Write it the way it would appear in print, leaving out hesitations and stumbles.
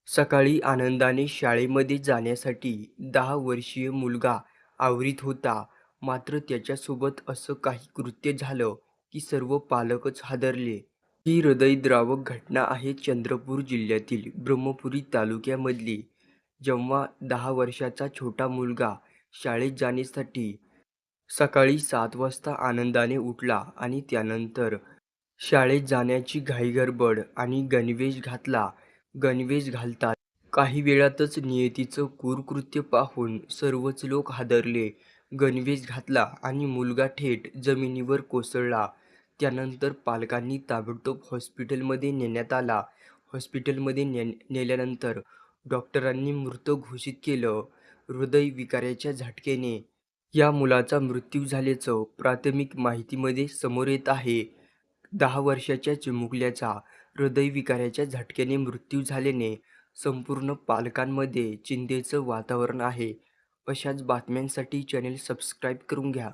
सकाळी आनंदाने शाळेमध्ये जाण्यासाठी 10 वर्षीय मुलगा आवरीत होता. मात्र त्याच्यासोबत असं काही कृत्य झालं की सर्व पालकच हादरले. ही हृदयद्रावक घटना आहे चंद्रपूर जिल्ह्यातील ब्रह्मपुरी तालुक्यामधली. जेव्हा 10 वर्षाचा छोटा मुलगा शाळेत जाण्यासाठी सकाळी 7 वाजता आनंदाने उठला आणि त्यानंतर शाळेत जाण्याची घाईगडबड आणि गणवेश घातला. गणवेश घालताच काही वेळातच नियतीचं क्रूर कृत्य पाहून सर्वच लोक हादरले. गणवेश घातला आणि मुलगा थेट जमिनीवर कोसळला. त्यानंतर पालकांनी ताबडतोब हॉस्पिटलमध्ये नेण्यात आला. हॉस्पिटलमध्ये नेल्यानंतर डॉक्टरांनी मृत घोषित केलं. हृदयविकाराच्या झटक्याने या मुलाचा मृत्यू झाल्याचं प्राथमिक माहितीमध्ये समोर येत आहे. 10 वर्षाच्या चिमुकल्याचा हृदयविकाराच्या झटक्याने मृत्यू झाल्याने संपूर्ण पालकांमध्ये चिंतेचं वातावरण आहे. अशाच बातम्यांसाठी चॅनेल सबस्क्राईब करून घ्या.